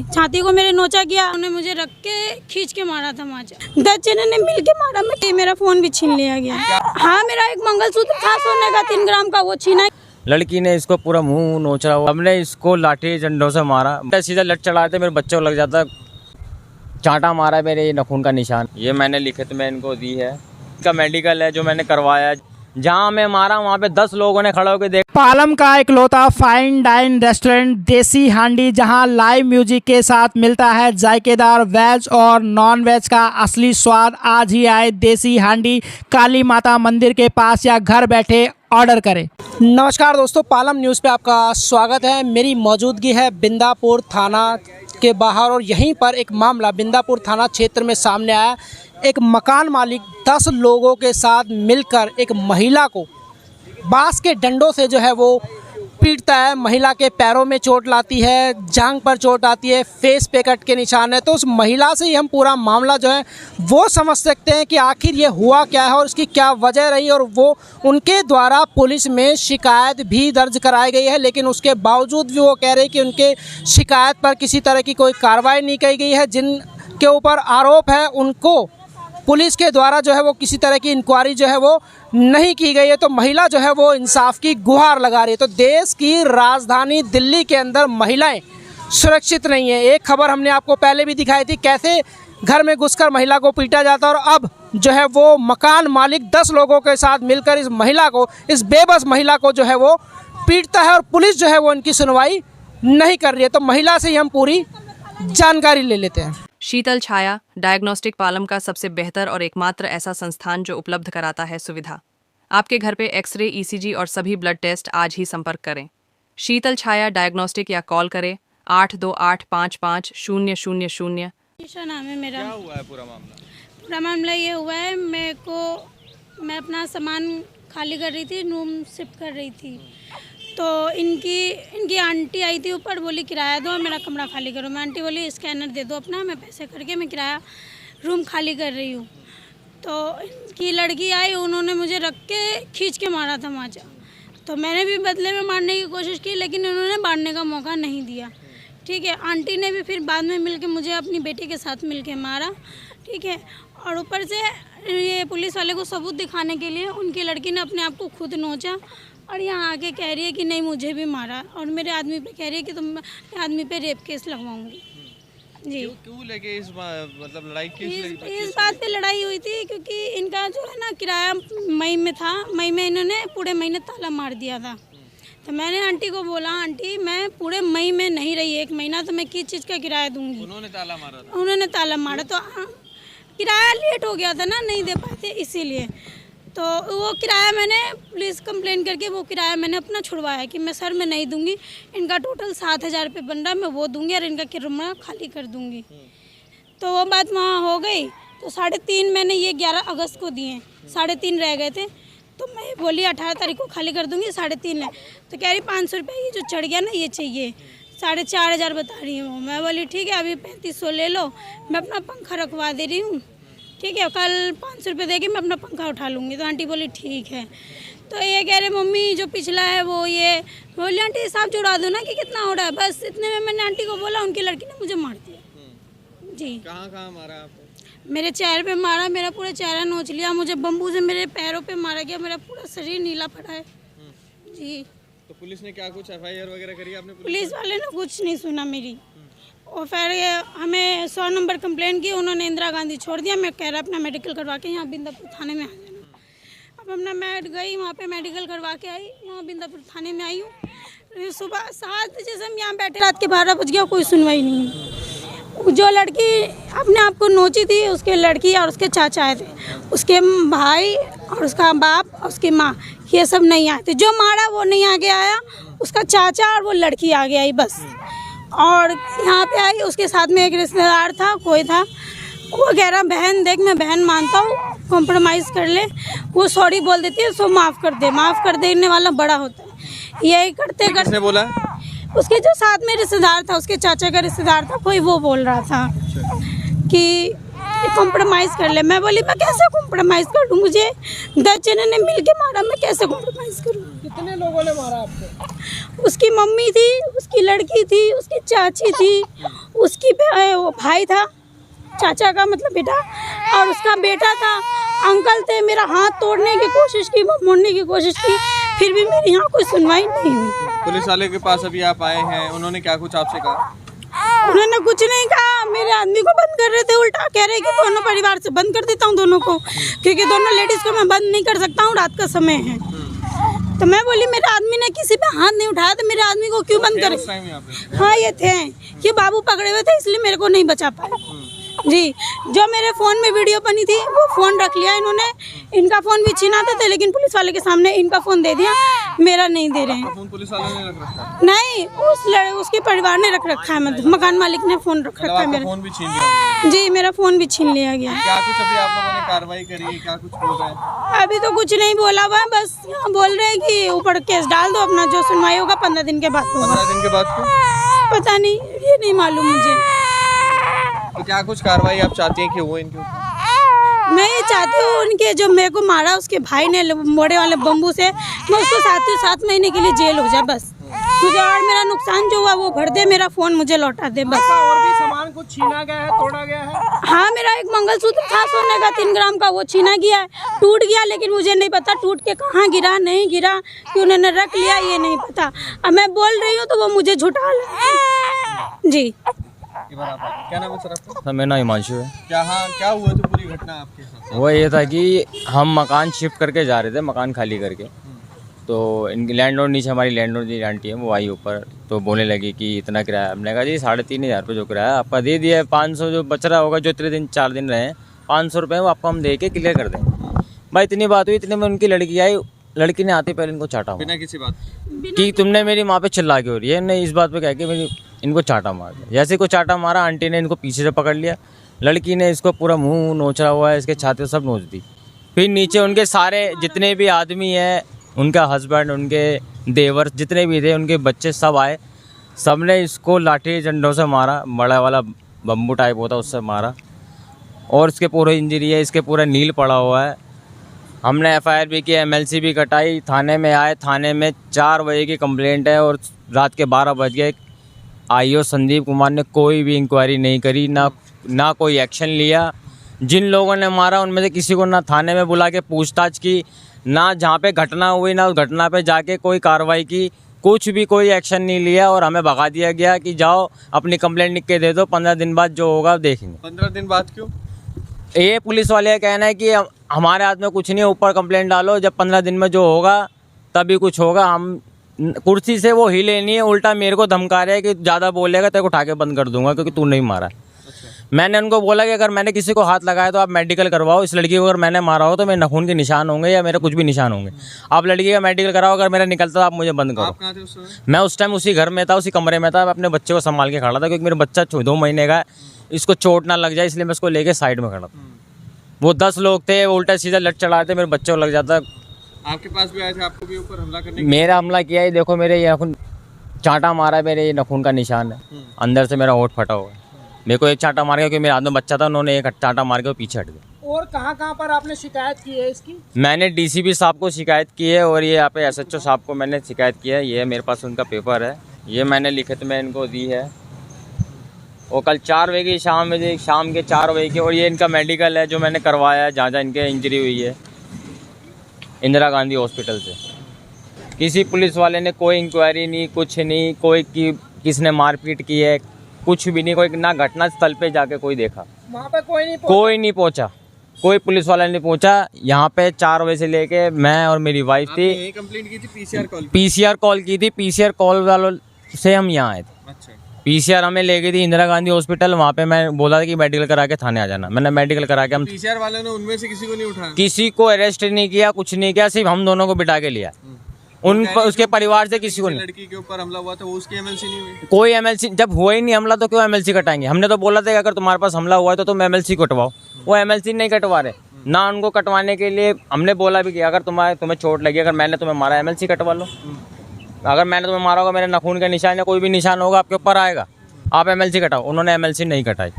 छाती को मेरे नोचा किया, उन्होंने मुझे रख के खींच के मारा था। 10 जने ने मिल के मारा। मेरा फोन भी छीन लिया गया। हाँ, मेरा एक मंगलसूत्र था सोने का 3 ग्राम का, वो छीना। लड़की ने इसको पूरा मुंह नोचा हुआ, हमने इसको लाठी डंडों से मारा। सीधा लट चढ़ाए थे, मेरे बच्चों को लग जाता, चांटा मारा मेरे नखून का निशान। ये मैंने लिखित में इनको दी है। इसका मेडिकल है जो मैंने करवाया। जहाँ मैं मारा वहाँ पे 10 लोगों ने खड़ा होकर देख। पालम का इकलौता फाइन डाइन रेस्टोरेंट देसी हांडी, जहां लाइव म्यूजिक के साथ मिलता है जायकेदार वेज और नॉन वेज का असली स्वाद। आज ही आए देसी हांडी, काली माता मंदिर के पास, या घर बैठे ऑर्डर करें। नमस्कार दोस्तों, पालम न्यूज़ पे आपका स्वागत है। मेरी मौजूदगी है बिंदापुर थाना के बाहर और यहीं पर एक मामला बिंदापुर थाना क्षेत्र में सामने आया। एक मकान मालिक 10 लोगों के साथ मिलकर एक महिला को बांस के डंडों से जो है वो पीटता है। महिला के पैरों में चोट लाती है, जांघ पर चोट आती है, फेस पे कट के निशान है। तो उस महिला से ही हम पूरा मामला जो है वो समझ सकते हैं कि आखिर ये हुआ क्या है और इसकी क्या वजह रही। और वो उनके द्वारा पुलिस में शिकायत भी दर्ज कराई गई है, लेकिन उसके बावजूद भी वो कह रहे हैं कि उनके शिकायत पर किसी तरह की कोई कार्रवाई नहीं की गई है। जिनके ऊपर आरोप है उनको पुलिस के द्वारा जो है वो किसी तरह की इंक्वायरी जो है वो नहीं की गई है। तो महिला जो है वो इंसाफ की गुहार लगा रही है। तो देश की राजधानी दिल्ली के अंदर महिलाएं सुरक्षित नहीं है। एक खबर हमने आपको पहले भी दिखाई थी, कैसे घर में घुसकर महिला को पीटा जाता, और अब जो है वो मकान मालिक 10 लोगों के साथ मिलकर इस महिला को, इस बेबस महिला को जो है वो पीटता है और पुलिस जो है वो उनकी सुनवाई नहीं कर रही है। तो महिला से ही हम पूरी जानकारी ले लेते हैं। शीतल छाया डायग्नोस्टिक पालम का सबसे बेहतर और एकमात्र ऐसा संस्थान जो उपलब्ध कराता है सुविधा। आपके घर पे एक्सरे, ईसीजी और सभी ब्लड टेस्ट। आज ही संपर्क करें शीतल छाया डायग्नोस्टिक या कॉल करें 82855000। ईशा नाम है मेरा। क्या हुआ है पूरा मामला? पूरा मामला ये हुआ है, मैं अपना सामान खाली कर रही थी, रूम शिफ्ट कर रही थी। तो इनकी आंटी आई थी ऊपर, बोली किराया दो, मेरा कमरा खाली करो। मैं आंटी बोली स्कैनर दे दो अपना, मैं पैसे करके मैं किराया रूम खाली कर रही हूँ। तो इनकी लड़की आई, उन्होंने मुझे रख के खींच के मारा था माचा। तो मैंने भी बदले में मारने की कोशिश की, लेकिन उन्होंने मारने का मौका नहीं दिया। ठीक है, आंटी ने भी फिर बाद में मिल के मुझे अपनी बेटी के साथ मिल के मारा। ठीक है, और ऊपर से ये पुलिस वाले को सबूत दिखाने के लिए उनकी लड़की ने अपने आप को खुद नोचा और यहाँ आके कह रही है कि नहीं मुझे भी मारा, और मेरे आदमी पे कह रही है कि तुम आदमी पे रेप केस लगवाऊंगी। जी, क्यों लेके इस मतलब लड़ाई इस बात पे लड़ाई हुई थी क्योंकि इनका जो है ना किराया मई में था। मई में इन्होंने पूरे महीने ताला मार दिया था। तो मैंने आंटी को बोला, आंटी मैं पूरे मई में नहीं रही, 1 महीना, तो मैं किस चीज़ का किराया दूंगी। उन्होंने ताला मारा था। उन्होंने ताला मारा, तो किराया लेट हो गया था ना, नहीं दे पाए थे इसीलिए। तो वो किराया मैंने पुलिस कंप्लेन करके वो किराया मैंने अपना छुड़वाया कि मैं सर मैं नहीं दूंगी। इनका टोटल 7,000 रुपये बन रहा है, मैं वो दूंगी और इनका किराया खाली कर दूंगी। तो वो बात वहाँ हो गई। तो 3.5 मैंने ये 11 अगस्त को दिए, 3.5 रह गए थे। तो मैं बोली 18 तारीख को खाली कर दूंगी, 3.5 है। तो कह रही 500 रुपये ये जो चढ़ गया ना ये चाहिए, 4,500 बता रही हूँ। मैं बोली ठीक है अभी 3500 ले लो, मैं अपना पंखा रखवा दे रही हूँ। ठीक है, कल 500 रुपये देके मैं अपना पंखा उठा लूँगी। तो आंटी बोली ठीक है। तो ये कह रहे मम्मी जो पिछला है वो ये, बोली आंटी हिसाब जुड़ा दो ना कि कितना हो रहा है। बस इतने में मैंने आंटी को बोला, उनकी लड़की ने मुझे मार दिया। जी, कहाँ मारा आपको? मेरे चेहरे पे मारा, मेरा पूरा चेहरा नोच लिया, मुझे बम्बू से मेरे पैरों पे मारा गया, मेरा पूरा शरीर नीला पड़ा है। जी, तो पुलिस ने क्या कुछ FIR वगैरह करी आपने? पुलिस वाले ने कुछ नहीं सुना मेरी, और फिर हमें 100 नंबर कंप्लेंट की, उन्होंने इंदिरा गांधी छोड़ दिया। मैं कह रहा अपना मेडिकल करवा के यहाँ बिंदापुर थाने में आ जाना। अब अपना मैं गई वहाँ पे मेडिकल करवा के आई, यहाँ बिंदापुर थाने में आई हूँ। सुबह 7 बजे से हम यहाँ बैठे, रात के 12 बज गया, कोई सुनवाई नहीं। जो लड़की अपने आप को नोची थी, उसके लड़की और उसके चाचा आए थे, उसके भाई और उसका बाप और उसकी माँ, ये सब नहीं आए थे। जो मारा वो नहीं आगे आया, उसका चाचा और वो लड़की आगे आई बस। और यहाँ पे आई, उसके साथ में एक रिश्तेदार था, कोई था, वो कह रहा बहन देख मैं बहन मानता हूँ, कॉम्प्रोमाइज़ कर ले, वो सॉरी बोल देती है, सो माफ़ कर दे। माफ़ कर देने वाला बड़ा होता है। यही करते करते किसने बोला? उसके जो साथ में रिश्तेदार था, उसके चाचा का रिश्तेदार था कोई, वो बोल रहा था कि कॉम्प्रोमाइज़ कर ले। मैं बोली मैं कैसे कॉम्प्रोमाइज़ कर लूँ, मुझे 10 जने ने मिल के मारा, मैं कैसे कॉम्प्रोमाइज़ करूँ। कितने लोगों ने मारा आपको? उसकी मम्मी थी, उसकी लड़की थी, उसकी चाची थी, उसकी वो भाई था, चाचा का मतलब बेटा, और उसका बेटा था, अंकल थे। मेरा हाथ तोड़ने की कोशिश की, वो मोड़ने की कोशिश की, फिर भी मेरी यहाँ कोई सुनवाई नहीं हुई। पुलिस वाले के पास अभी आप आए हैं, उन्होंने क्या कुछ आपसे कहा? उन्होंने कुछ नहीं कहा, मेरे आदमी को बंद कर रहे थे, उल्टा कह रहे कि दोनों परिवार से बंद कर देता हूँ दोनों को, क्योंकि दोनों लेडीज को मैं बंद नहीं कर सकता हूँ, रात का समय है। तो मैं बोली मेरे आदमी ने किसी पे हाथ नहीं उठाया, तो मेरे आदमी को क्यों बंद करे? हाँ ये थे, कि बाबू पकड़े हुए थे इसलिए मेरे को नहीं बचा पाए जी। जो मेरे फ़ोन में वीडियो बनी थी वो फ़ोन रख लिया इन्होंने, इनका फ़ोन भी छीनाते थे, लेकिन पुलिस वाले के सामने इनका फ़ोन दे दिया, मेरा नहीं दे रहे हैं। फोन पुलिस वाले ने रख रखा है? नहीं, उसके परिवार ने रख रखा है, मतलब मकान मालिक ने फ़ोन रख रखा है मेरा। फोन भी छीन लिया? जी मेरा फ़ोन भी छीन लिया गया। क्या कुछ अभी आप लोगों ने कार्रवाई करी है? क्या कुछ बोल रहे हैं? अभी तो कुछ नहीं बोला हुआ है, बस यहाँ बोल रहे हैं कि ऊपर केस डाल दो, अपना जो सुनवाई होगा 15 दिन के बाद होगा। 15 दिन के बाद क्यों? पता नहीं, ये नहीं मालूम मुझे। तो क्या कुछ कार्रवाई आप चाहती हैं कि वो इनके ऊपर? मैं ये चाहती हूँ उनके जो मेरे को मारा उसके भाई ने मोड़े वाले बम्बू से, मैं उसको 7 महीने के लिए जेल हो जाए बस। मुझे और मेरा नुकसान जो हुआ वो भर दे, मेरा फ़ोन मुझे लौटा दे बस। और भी सामान कुछ छीना गया है, तोड़ा गया है? हाँ मेरा एक मंगलसूत्र था सोने का 3 ग्राम का, वो छीना गया है, टूट गया, लेकिन मुझे नहीं पता टूट के कहाँ गिरा, नहीं गिरा कि उन्होंने रख लिया, ये नहीं पता। अब मैं बोल रही हूँ तो वो मुझे झूठा जी। क्या नाम है सर आपका? सर मेरा नाम हिमांशु है। क्या हुआ था पूरी घटना आपके साथ? वो ये था कि हम मकान शिफ्ट करके जा रहे थे, मकान खाली करके, तो इनकी लैंडलॉर्ड नीचे, हमारी लैंडलॉर्ड जी आंटी है, वो आई ऊपर, तो बोलने लगी कि इतना किराया। हमने कहा जी 3,500 रुपये जो किराया आपका दे दिया है, 500 जो बच रहा होगा, जो इतने दिन 4 दिन रहे हैं, 500 रुपये वो आपको हम दे के क्लियर कर देंगे। भाई इतनी बात हुई, इतने में उनकी लड़की आई, लड़की ने आते पहले इनको चाटा बिना किसी बात कि तुमने मेरी माँ पे चिल्ला के हो रही है, नहीं इस बात पे कह के मेरी इनको चाटा मार दिया। जैसे को चाटा मारा, आंटी ने इनको पीछे से पकड़ लिया, लड़की ने इसको पूरा मुंह नोचा हुआ है, इसके छाती सब नोच दी। फिर नीचे उनके सारे जितने भी आदमी हैं, उनका हस्बैंड, उनके देवर जितने भी थे, उनके बच्चे सब आए, सब ने इसको लाठी डंडों से मारा, बड़ा वाला बम्बू टाइप होता है उससे मारा, और इसके पूरे इंजरी है, इसके पूरा नील पड़ा हुआ है। हमने FIR भी की, MLC भी कटाई, थाने में आए, थाने में 4 बजे की कंप्लेंट है और रात के 12 बज गए। IO संदीप कुमार ने कोई भी इंक्वायरी नहीं करी, ना कोई एक्शन लिया। जिन लोगों ने मारा उनमें से किसी को ना थाने में बुला के पूछताछ की, ना जहाँ पे घटना हुई ना उस घटना पे जाके कोई कार्रवाई की, कुछ भी कोई एक्शन नहीं लिया, और हमें भगा दिया गया कि जाओ अपनी कंप्लेंट लिख के दे दो, 15 दिन बाद जो होगा देखेंगे। 15 दिन बाद क्यों? ये पुलिस वाले का कहना है कि हमारे हाथ में कुछ नहीं है, ऊपर कंप्लेंट डालो, जब 15 दिन में जो होगा तभी कुछ होगा। हम कुर्सी से वो हिले नहीं है, उल्टा मेरे को धमका रहे हैं कि ज़्यादा बोलेगा तेरे को उठा के बंद कर दूंगा क्योंकि तू नहीं मारा। मैंने उनको बोला कि अगर मैंने किसी को हाथ लगाया तो आप मेडिकल करवाओ, इस लड़की को अगर मैंने मारा हो तो मेरे नखून के निशान होंगे या मेरे कुछ भी निशान होंगे, आप लड़की का मेडिकल कराओ, अगर मेरा निकलता तो आप मुझे बंद करो। आप कहाँ थे उस समय? मैं उस टाइम उसी घर में था, उसी कमरे में था, मैं अपने बच्चे को संभाल के खड़ा था, क्योंकि मेरा बच्चा 2 महीने का है, इसको चोट ना लग जाए इसलिए मैं उसको लेके साइड में खड़ा था। वो 10 लोग थे, वो उल्टा सीधा लट चढ़ाए थे, मेरे बच्चे को लग जाता। आपके पास भी आए थे, आपको भी ऊपर हमला करने? मेरा हमला किया है, देखो मेरे ये नखून चांटा मारा है, मेरे ये नखून का निशान है, अंदर से मेरा होठ फटा हुआ है। मेरे को एक चांटा मार गया क्योंकि मेरे हाथ में बच्चा था, उन्होंने एक चांटा मार के पीछे हट गया। और कहाँ पर आपने शिकायत की है इसकी? मैंने DCP साहब को शिकायत की है, और ये यहाँ पे SHO साहब को मैंने शिकायत की है। ये मेरे पास उनका पेपर है, ये मैंने लिखित में इनको दी है। और कल 4 बजे की शाम के 4 बजे की, और ये इनका मेडिकल है जो मैंने करवाया है, जहाँ इनके इंजरी हुई है इंदिरा गांधी हॉस्पिटल से। किसी पुलिस वाले ने कोई इंक्वायरी नहीं, कुछ नहीं, कोई किसने मारपीट की है, कुछ भी नहीं, कोई ना घटना स्थल पे जाके कोई देखा, वहाँ पे कोई नहीं पहुंचा, कोई पुलिस वाला नहीं पहुंचा। यहाँ पे 4 बजे से लेके मैं और मेरी वाइफ थी, यही कंप्लेंट की थी, PCR कॉल की थी, PCR कॉल वालों से हम यहाँ आए थे। अच्छा। PCR हमें ले गई थी इंदिरा गांधी हॉस्पिटल, वहाँ पे मैं बोला था कि मेडिकल करा के थाने आ जाना, मैंने मेडिकल करा के हम PCR वाले ने उनमें से किसी को नहीं उठाया? किसी को अरेस्ट नहीं किया, कुछ नहीं किया, सिर्फ हम दोनों को बिठा के लिया। उसके परिवार से किसी को नहीं। लड़की के ऊपर हमला हुआ था, वो उसकी MLC नहीं हुई? कोई MLC जब हुआ ही नहीं हमला तो क्यों MLC कटाएंगे? हमने तो बोला था कि अगर तुम्हारे पास हमला हुआ है तो तुम MLC कटवाओ, वो MLC नहीं कटवा रहे ना। उनको कटवाने के लिए हमने बोला भी कि अगर तुम्हें चोट लगी, अगर मैंने तुम्हें मारा MLC कटवा लो, अगर मैंने तुम्हें मारा होगा, मेरे नखून का निशान या कोई भी निशान होगा आपके ऊपर आएगा, आप MLC कटाओ। उन्होंने MLC नहीं कटाई।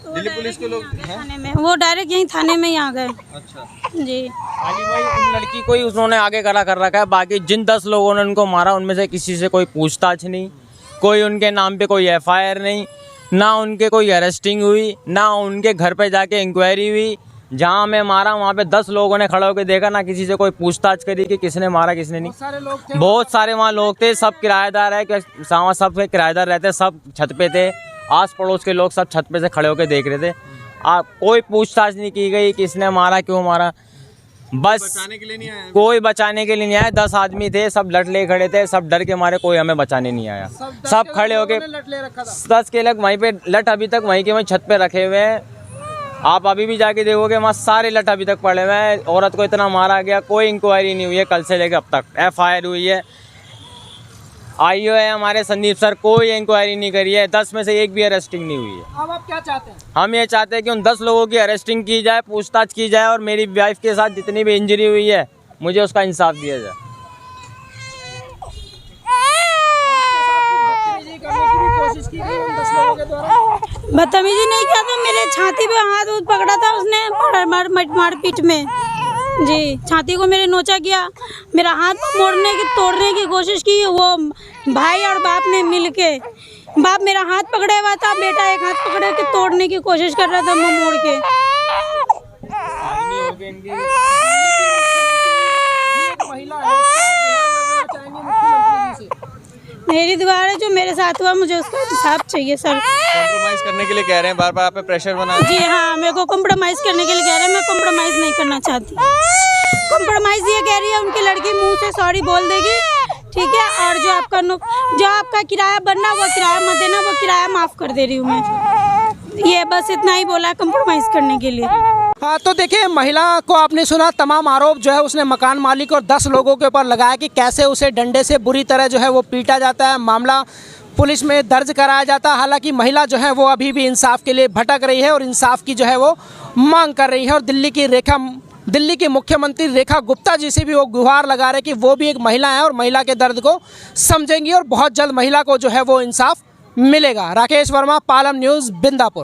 दिल्ली पुलिस के लोग थाने में, वो डायरेक्ट यहीं थाने में ही आ गए। अच्छा जी खाली वही उन लड़की को ही उन्होंने आगे खड़ा कर रखा है, बाकी जिन 10 लोगों ने उनको मारा उनमें से किसी से कोई पूछताछ नहीं, कोई उनके नाम पे कोई FIR नहीं, ना उनके कोई अरेस्टिंग हुई, ना उनके घर पे जाके इंक्वायरी हुई। जहाँ मैं मारा वहाँ पे 10 लोगों ने खड़ा होकर देखा, ना किसी से कोई पूछताछ करी कि किसने मारा किसने नहीं। बहुत सारे वहाँ लोग थे, सब किराएदार है, वहाँ सब किराएदार रहते, सब छत पे थे, आस पड़ोस के लोग सब छत पे से खड़े होकर देख रहे थे। कोई पूछताछ नहीं की गई किसने मारा क्यों मारा, बस बचाने के लिए नहीं आया। कोई बचाने के लिए नहीं आया। 10 आदमी थे, सब लट ले खड़े थे, सब डर के मारे कोई हमें बचाने नहीं आया। सब खड़े होके 10 के लग वहीं पे लट अभी तक वहीं के वहीं छत पे रखे हुए हैं। आप अभी भी जाके देखोगे वहाँ सारे लट अभी तक पड़े हुए हैं। औरत को इतना मारा गया, कोई इंक्वायरी नहीं हुई है कल से लेकर अब तक। FIR हुई है, IO है हमारे संदीप सर, कोई इंक्वायरी नहीं करी है। 10 में से एक भी अरेस्टिंग नहीं हुई है। अब आप क्या चाहते हैं? हम ये चाहते हैं कि उन 10 लोगों की अरेस्टिंग की जाए, पूछताछ की जाए, और मेरी वाइफ के साथ जितनी भी इंजरी हुई है मुझे उसका इंसाफ दिया जाए। कोशिश की गई उन 10 लोगों के द्वारा? बदतमीजी नहीं किया था, मेरे छाती पे हाथ पकड़ा था उसने मारपीट में जी। छाती को मेरे नोचा किया, मेरा हाथ तोड़ने की कोशिश की। वो भाई और बाप ने मिलके, बाप मेरा हाथ पकड़े हुआ था, बेटा एक हाथ पकड़े के तोड़ने की कोशिश कर रहा था मुंह मोड़ के। मेरी दीवार है जो मेरे साथ हुआ, मुझे उसका इंसाफ चाहिए सर। कॉम्प्रोमाइज करने के लिए कह रहे हैं, बार बार आप पे प्रेशर बना जी हाँ, मेरे को कॉम्प्रोमाइज करने के लिए कह रहे हैं, मैं कॉम्प्रोमाइज नहीं करना चाहती। कॉम्प्रोमाइज ये कह रही है उनकी लड़की मुंह से सॉरी बोल देगी, ठीक है, और जो आपका किराया बनना वो किराया मत देना, वो किराया माफ कर दे रही हूँ मैं। ये बस इतना ही बोला कॉम्प्रोमाइज करने के लिए। हाँ, तो देखिए महिला को आपने सुना, तमाम आरोप जो है उसने मकान मालिक और 10 लोगों के ऊपर लगाया कि कैसे उसे डंडे से बुरी तरह जो है वो पीटा जाता है। मामला पुलिस में दर्ज कराया जाता है। हालांकि महिला जो है वो अभी भी इंसाफ के लिए भटक रही है और इंसाफ की जो है वो मांग कर रही है। और दिल्ली की मुख्यमंत्री रेखा गुप्ता जी से भी वो गुहार लगा रहे कि वो भी एक महिला है और महिला के दर्द को समझेंगी और बहुत जल्द महिला को जो है वो इंसाफ मिलेगा। राकेश वर्मा, पालम न्यूज़, बिंदापुर।